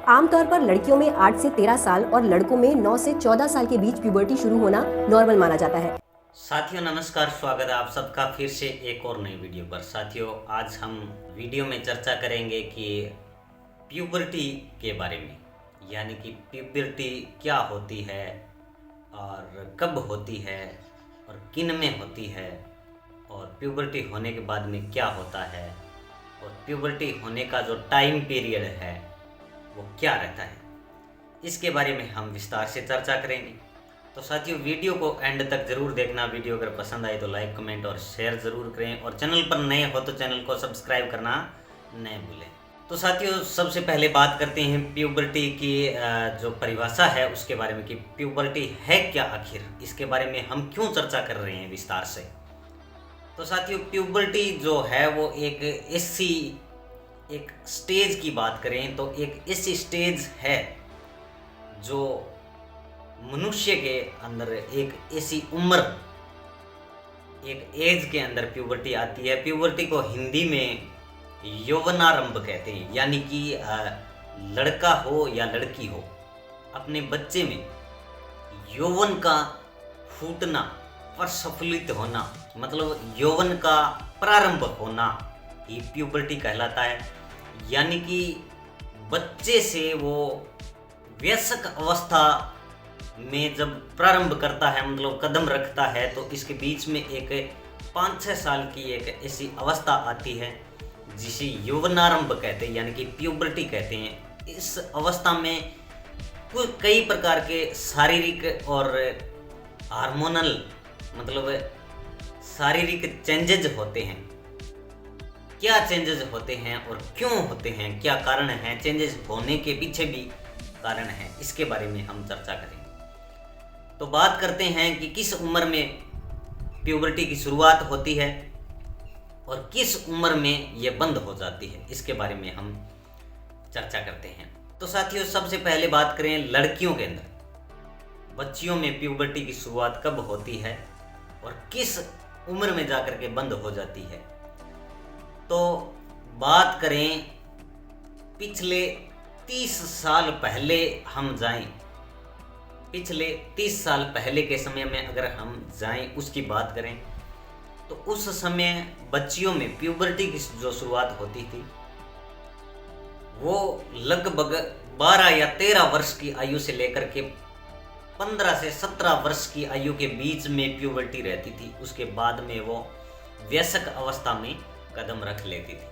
आमतौर पर लड़कियों में 8 से 13 साल और लड़कों में 9 से 14 साल के बीच प्यूबर्टी शुरू होना नॉर्मल माना जाता है। साथियों नमस्कार, स्वागत है आप सबका फिर से एक और नई वीडियो पर। साथियों आज हम वीडियो में चर्चा करेंगे कि प्यूबर्टी के बारे में, यानी कि प्यूबर्टी क्या होती है और कब होती है और किन में होती है, और प्यूबर्टी होने के बाद में क्या होता है, और प्यूबर्टी होने का जो टाइम पीरियड है वो क्या रहता है, इसके बारे में हम विस्तार से चर्चा करेंगे। तो साथियों वीडियो को एंड तक ज़रूर देखना। वीडियो अगर पसंद आए तो लाइक कमेंट और शेयर ज़रूर करें, और चैनल पर नए हो तो चैनल को सब्सक्राइब करना न भूलें। तो साथियों सबसे पहले बात करते हैं प्यूबर्टी की जो परिभाषा है उसके बारे में कि प्यूबर्टी है क्या आखिर, इसके बारे में हम क्यों चर्चा कर रहे हैं विस्तार से। तो साथियों प्यूबर्टी जो है वो एक स्टेज की बात करें तो एक ऐसी स्टेज है जो मनुष्य के अंदर एक ऐसी उम्र, एक एज के अंदर प्यूबर्टी आती है। प्यूबर्टी को हिंदी में यौवनारंभ कहते हैं, यानी कि लड़का हो या लड़की हो, अपने बच्चे में यौवन का फूटना, प्रस्फुलित होना, मतलब यौवन का प्रारंभ होना ही प्यूबर्टी कहलाता है। यानी कि बच्चे से वो वयस्क अवस्था में जब प्रारंभ करता है, मतलब कदम रखता है, तो इसके बीच में एक 5-6 साल की एक ऐसी अवस्था आती है जिसे यौवनारंभ कहते हैं, यानी कि प्यूबर्टी कहते हैं। इस अवस्था में कुछ कई प्रकार के शारीरिक और हार्मोनल, मतलब शारीरिक चेंजेज होते हैं। क्या चेंजेस होते हैं और क्यों होते हैं, क्या कारण हैं, चेंजेस होने के पीछे भी कारण हैं, इसके बारे में हम चर्चा करेंगे। तो बात करते हैं कि किस उम्र में प्यूबर्टी की शुरुआत होती है और किस उम्र में ये बंद हो जाती है, इसके बारे में हम चर्चा करते हैं। तो साथियों सबसे पहले बात करें लड़कियों के अंदर, बच्चियों में प्यूबर्टी की शुरुआत कब होती है और किस उम्र में जाकर के बंद हो जाती है। तो बात करें पिछले 30 साल पहले हम जाएं, पिछले 30 साल पहले के समय में अगर हम जाएं, उसकी बात करें तो उस समय बच्चियों में प्यूबर्टी की जो शुरुआत होती थी वो लगभग 12 या 13 वर्ष की आयु से लेकर के 15 से 17 वर्ष की आयु के बीच में प्यूबर्टी रहती थी। उसके बाद में वो वयस्क अवस्था में कदम रख लेती थी।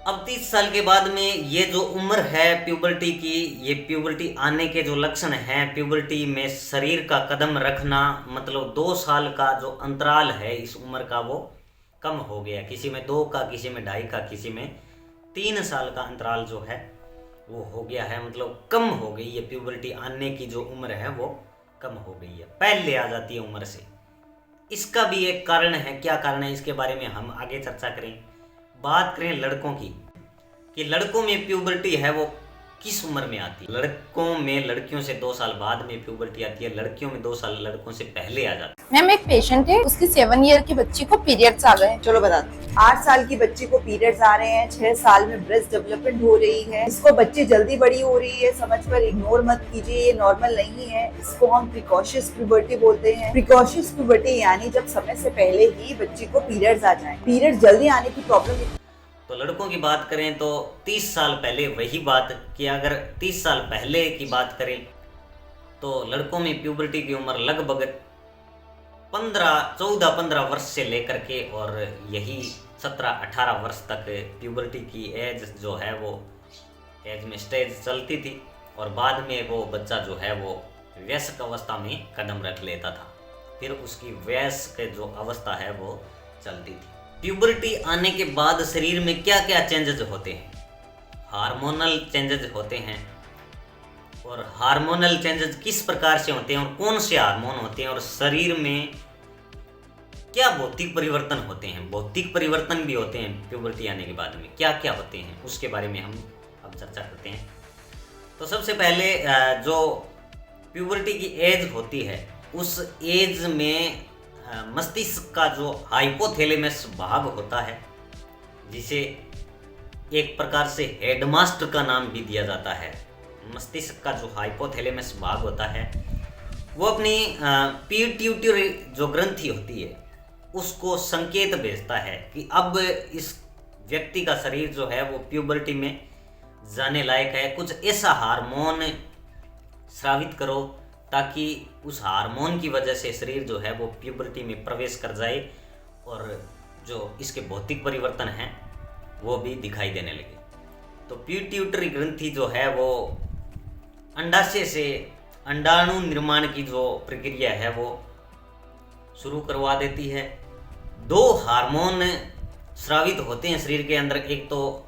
अब 30 साल के बाद में ये जो उम्र है प्यूबर्टी की, ये प्यूबर्टी आने के जो लक्षण हैं, प्यूबर्टी में शरीर का कदम रखना, मतलब 2 साल का जो अंतराल है इस उम्र का वो कम हो गया। किसी में 2 का, किसी में 2.5 का, किसी में 3 साल का अंतराल जो है वो हो गया है, मतलब कम हो गई है। प्यूबर्टी आने की जो उम्र है वो कम हो गई है, पहले आ जाती है उम्र से। इसका भी एक कारण है, क्या कारण है इसके बारे में हम आगे चर्चा करें। बात करें लड़कों की कि लड़कों में प्यूबर्टी है वो किस उम्र में आती है। लड़कों में लड़कियों से 2 साल बाद में प्यूबर्टी आती है, लड़कियों में 2 साल लड़कों से पहले आ जाती है। मैम एक पेशेंट है, उसकी 7 ईयर की बच्ची को पीरियड्स आ गए। चलो बताते हैं। 8 साल की बच्ची को पीरियड्स आ रहे हैं, 6 साल में ब्रेस्ट डेवलपमेंट हो रही है, इसको बच्ची जल्दी बड़ी हो रही है, समझकर इग्नोर मत कीजिए, ये नॉर्मल नहीं है। इसको हम प्रिकॉशियस प्यूबर्टी बोलते हैं। प्रिकॉशियस प्यूबर्टी यानी जब समय से पहले ही बच्ची को पीरियड्स आ जाए। पीरियड्स जल्दी आने की प्रॉब्लम। तो लड़कों की बात करें तो 30 साल पहले, वही बात कि अगर 30 साल पहले की बात करें तो लड़कों में प्यूबर्टी की उम्र लगभग 14-15 वर्ष से लेकर के और यही 17-18 वर्ष तक प्यूबर्टी की एज जो है वो एज में स्टेज चलती थी, और बाद में वो बच्चा जो है वो वयस्क अवस्था में कदम रख लेता था, फिर उसकी वयस्क जो अवस्था है वो चलती थी। प्यूबर्टी आने के बाद शरीर में क्या क्या चेंजेस होते हैं, हार्मोनल चेंजेस होते हैं, और हार्मोनल चेंजेस किस प्रकार से होते हैं और कौन से हार्मोन होते हैं, और शरीर में क्या भौतिक परिवर्तन होते हैं, भौतिक परिवर्तन भी होते हैं प्यूबर्टी आने के बाद में क्या क्या होते हैं, उसके बारे में हम अब चर्चा करते हैं। तो सबसे पहले जो प्यूबर्टी की एज होती है, उस एज में मस्तिष्क का जो हाइपोथैलेमस भाग होता है, जिसे एक प्रकार से हेडमास्टर का नाम भी दिया जाता है। मस्तिष्क का जो हाइपोथैलेमस भाग होता है वो अपनी पिट्यूटरी जो ग्रंथि होती है उसको संकेत भेजता है कि अब इस व्यक्ति का शरीर जो है वो प्यूबर्टी में जाने लायक है, कुछ ऐसा हार्मोन स्रावित करो ताकि उस हार्मोन की वजह से शरीर जो है वो प्यूबर्टी में प्रवेश कर जाए और जो इसके भौतिक परिवर्तन हैं वो भी दिखाई देने लगे। तो पिट्यूटरी ग्रंथि जो है वो अंडाशय से अंडाणु निर्माण की जो प्रक्रिया है वो शुरू करवा देती है। दो हार्मोन स्रावित होते हैं शरीर के अंदर, एक तो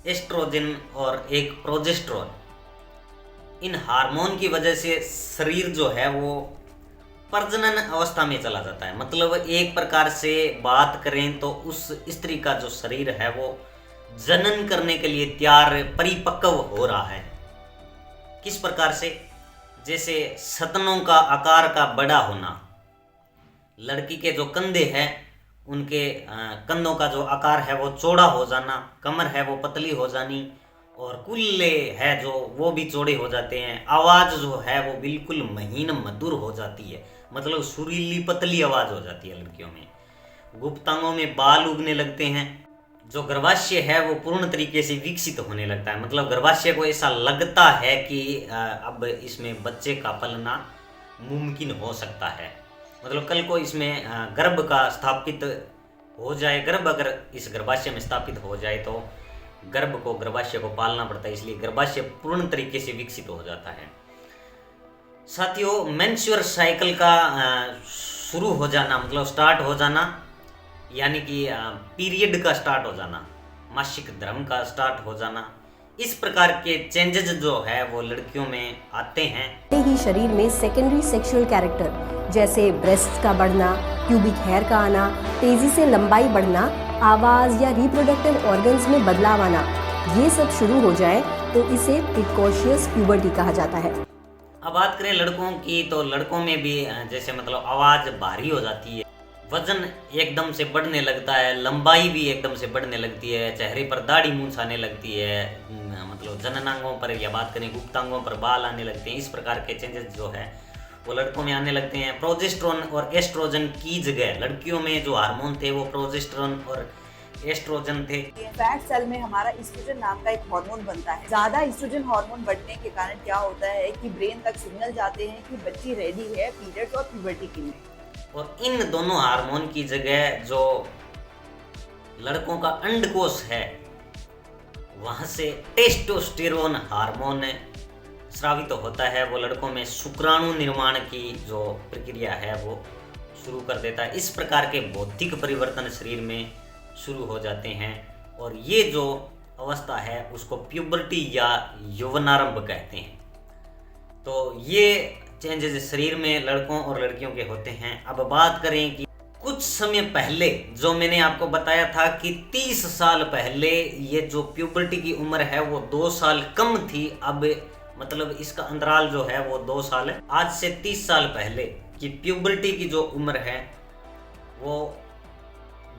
एस्ट्रोजन और एक प्रोजेस्टेरोन। इन हार्मोन की वजह से शरीर जो है वो प्रजनन अवस्था में चला जाता है। मतलब एक प्रकार से बात करें तो उस स्त्री का जो शरीर है वो जनन करने के लिए तैयार परिपक्व हो रहा है। किस प्रकार से? जैसे सतनों का आकार का बड़ा होना, लड़की के जो कंधे हैं उनके कंधों का जो आकार है वो चौड़ा हो जाना, कमर है वो पतली हो जानी और कुल्ले है जो वो भी चौड़े हो जाते हैं। आवाज़ जो है वो बिल्कुल महीन मधुर हो जाती है, मतलब सुरीली पतली आवाज़ हो जाती है लड़कियों में। गुप्तांगों में बाल उगने लगते हैं। जो गर्भाशय है वो पूर्ण तरीके से विकसित होने लगता है, मतलब गर्भाशय को ऐसा लगता है कि अब इसमें बच्चे का पलना मुमकिन हो सकता है। मतलब कल को इसमें गर्भ का स्थापित हो जाए, गर्भ अगर इस गर्भाशय में स्थापित हो जाए तो गर्भ को गर्भाशय को पालना पड़ता है, इसलिए गर्भाशय पूर्ण तरीके से विकसित हो जाता है। साथियों, मेंस्ट्रुअल साइकिल का शुरू हो जाना, मतलब स्टार्ट हो जाना, यानी कि पीरियड का स्टार्ट हो जाना, मासिक धर्म का स्टार्ट हो जाना, इस प्रकार के चेंजेस जो है वो लड़कियों में आते हैं। ही शरीर में सेकेंडरी सेक्सुअल कैरेक्टर जैसे ब्रेस्ट का बढ़ना, प्यूबिक हेयर का आना, तेजी से लंबाई बढ़ना, आवाज़ या रिप्रोडक्टिव ऑर्गन्स में बदलाव आना, ये सब शुरू हो जाए तो इसे प्रिकॉशियस प्यूबर्टी कहा जाता है। अब बात करें लड़कों की, तो लड़कों में भी जैसे मतलब आवाज़ भारी हो जाती है, वजन एकदम से बढ़ने लगता है, लंबाई भी एकदम से बढ़ने लगती है, चेहरे पर दाढ़ी मूंछ आने लगती है, मतलब जननांगों पर या बात करें गुप्तांगों पर बाल आने लगते हैं। इस प्रकार के चेंजेस जो है वो लड़कों में आने लगते हैं। प्रोजेस्टेरोन और एस्ट्रोजन की जगह लड़कियों में जो हार्मोन थे वो प्रोजेस्टेरोन और एस्ट्रोजन थे। फैट सेल में हमारा एस्ट्रोजन नाम का एक हार्मोन बनता है। ज्यादा एस्ट्रोजन हार्मोन बढ़ने के कारण क्या होता है कि ब्रेन तक सिग्नल जाते हैं कि बच्ची रेडी है पीरियड्स और प्यूबर्टी के लिए। और इन दोनों हार्मोन की जगह जो लड़कों का अंडकोश है वहां से टेस्टोस्टेरोन हार्मोन स्रावित होता है। वो लड़कों में शुक्राणु निर्माण की जो प्रक्रिया है वो शुरू कर देता है। इस प्रकार के भौतिक परिवर्तन शरीर में शुरू हो जाते हैं और ये जो अवस्था है उसको प्यूबर्टी या यौवनारंभ कहते हैं। तो ये चेंजेस शरीर में लड़कों और लड़कियों के होते हैं। अब बात करें कि कुछ समय पहले जो मैंने आपको बताया था कि 30 साल पहले ये जो प्यूबर्टी की उम्र है वो 2 साल कम थी, अब मतलब इसका अंतराल जो है वो 2 साल है। आज से 30 साल पहले की प्यूबर्टी की जो उम्र है वो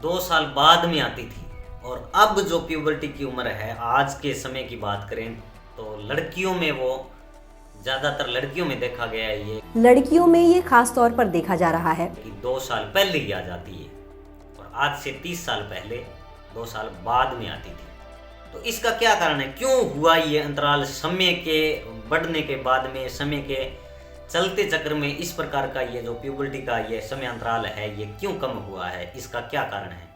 2 साल बाद में आती थी और अब जो प्यूबर्टी की उम्र है आज के समय की बात करें तो लड़कियों में वो ज़्यादातर लड़कियों में देखा गया है। ये लड़कियों में ये खास तौर पर देखा जा रहा है कि 2 साल पहले ही आ जाती है और आज से 30 साल पहले 2 साल बाद में आती थी। तो इसका क्या कारण है, क्यों हुआ ये अंतराल समय के बढ़ने के बाद में, समय के चलते चक्र में इस प्रकार का ये जो प्यूबर्टी का ये समय अंतराल है ये क्यों कम हुआ है, इसका क्या कारण है?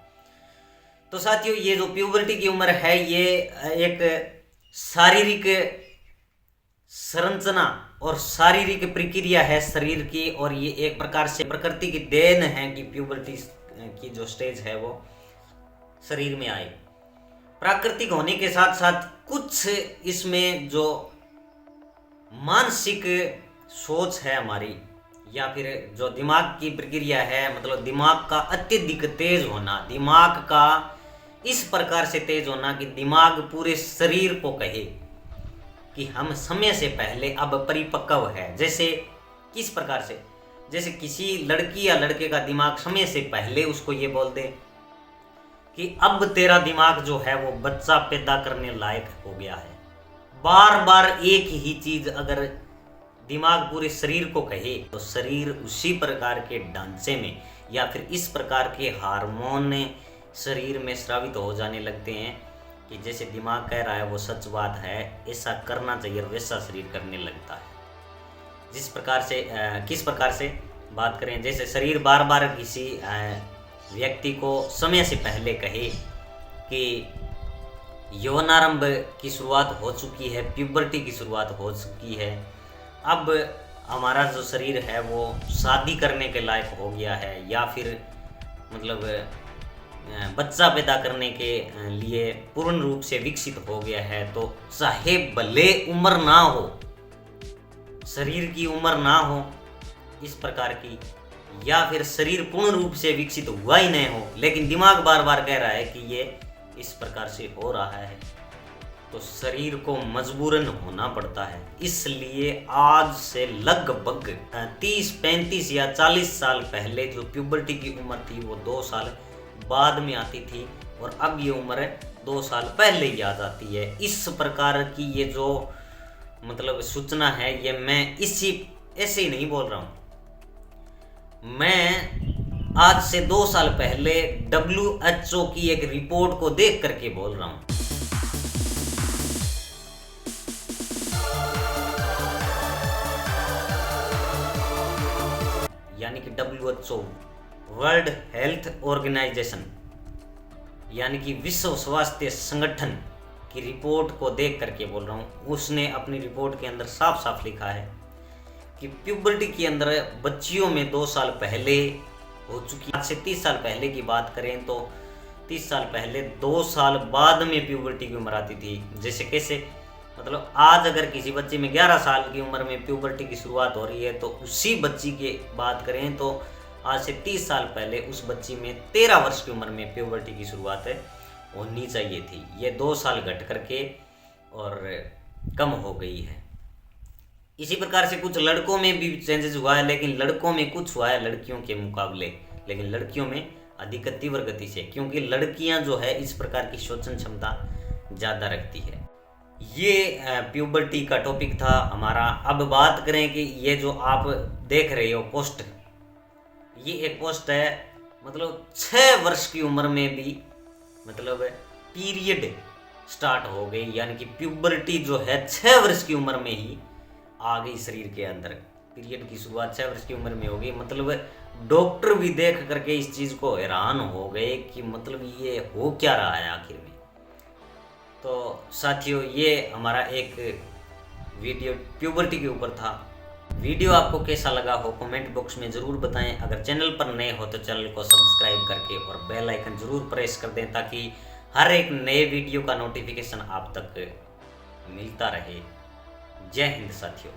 तो साथियों, ये जो प्यूबर्टी की उम्र है ये एक शारीरिक संरचना और शारीरिक प्रक्रिया है शरीर की और ये एक प्रकार से प्रकृति की देन है कि प्यूबर्टी की जो स्टेज है वो शरीर में आए। प्राकृतिक होने के साथ साथ कुछ इसमें जो मानसिक सोच है हमारी या फिर जो दिमाग की प्रक्रिया है, मतलब दिमाग का अत्यधिक तेज होना, दिमाग का इस प्रकार से तेज होना कि दिमाग पूरे शरीर को कहे कि हम समय से पहले अब परिपक्व है। जैसे किस प्रकार से, जैसे किसी लड़की या लड़के का दिमाग समय से पहले उसको ये बोल दे कि अब तेरा दिमाग जो है वो बच्चा पैदा करने लायक हो गया है। बार बार एक ही चीज अगर दिमाग पूरे शरीर को कहे तो शरीर उसी प्रकार के ढांचे में या फिर इस प्रकार के हार्मोन शरीर में स्रावित हो जाने लगते हैं कि जैसे दिमाग कह रहा है वो सच बात है, ऐसा करना चाहिए, वैसा शरीर करने लगता है। जिस प्रकार से किस प्रकार से बात करें, जैसे शरीर बार बार किसी व्यक्ति को समय से पहले कहे कि यौनारंभ की शुरुआत हो चुकी है, प्यूबर्टी की शुरुआत हो चुकी है, अब हमारा जो शरीर है वो शादी करने के लायक हो गया है या फिर मतलब बच्चा पैदा करने के लिए पूर्ण रूप से विकसित हो गया है, तो चाहे भले उम्र ना हो, शरीर की उम्र ना हो इस प्रकार की, या फिर शरीर पूर्ण रूप से विकसित हुआ ही नहीं हो, लेकिन दिमाग बार बार कह रहा है कि ये इस प्रकार से हो रहा है, तो शरीर को मजबूरन होना पड़ता है। इसलिए आज से लगभग 30, 35 या 40 साल पहले जो प्यूबर्टी की उम्र थी वो 2 साल बाद में आती थी और अब ये उम्र 2 साल पहले ही आ जाती है। इस प्रकार की ये जो मतलब सूचना है ये मैं ऐसे ही नहीं बोल रहा हूँ, मैं आज से 2 साल पहले WHO की एक रिपोर्ट को देख करके बोल रहा हूँ। यानी कि WHO वर्ल्ड हेल्थ ऑर्गेनाइजेशन यानी कि विश्व स्वास्थ्य संगठन की रिपोर्ट को देख करके बोल रहा हूँ। उसने अपनी रिपोर्ट के अंदर साफ साफ लिखा है कि प्यूबर्टी के अंदर बच्चियों में 2 साल पहले हो चुकी। आज से 30 साल पहले की बात करें तो 30 साल पहले 2 साल बाद में प्यूबर्टी की उम्र आती थी। जैसे कैसे, मतलब आज अगर किसी बच्चे में 11 साल की उम्र में प्यूबर्टी की शुरुआत हो रही है तो उसी बच्ची की बात करें तो आज से 30 साल पहले उस बच्ची में 13 वर्ष की उम्र में प्यूबर्टी की शुरुआत होनी चाहिए थी। ये 2 साल घट करके और कम हो गई है। इसी प्रकार से कुछ लड़कों में भी चेंजेस हुआ है, लेकिन लड़कों में कुछ हुआ है लड़कियों के मुकाबले, लेकिन लड़कियों में अधिक तीव्र गति से, क्योंकि लड़कियां जो है इस प्रकार की शोषण क्षमता ज़्यादा रखती है। ये प्यूबर्टी का टॉपिक था हमारा। अब बात करें कि ये जो आप देख रहे हो पोस्ट, ये एक पोस्ट है, मतलब 6 वर्ष की उम्र में भी मतलब पीरियड स्टार्ट हो गई, यानी कि प्यूबर्टी जो है 6 वर्ष की उम्र में ही आ गई शरीर के अंदर। पीरियड की शुरुआत 6 वर्ष की उम्र में हो गई। मतलब डॉक्टर भी देख करके इस चीज़ को हैरान हो गए कि मतलब ये हो क्या रहा है आखिर में। तो साथियों, ये हमारा एक वीडियो प्यूबर्टी के ऊपर था। वीडियो आपको कैसा लगा हो कमेंट बॉक्स में ज़रूर बताएं। अगर चैनल पर नए हो तो चैनल को सब्सक्राइब करके और बेल आइकन ज़रूर प्रेस कर दें ताकि हर एक नए वीडियो का नोटिफिकेशन आप तक मिलता रहे। जय हिंद साथियों।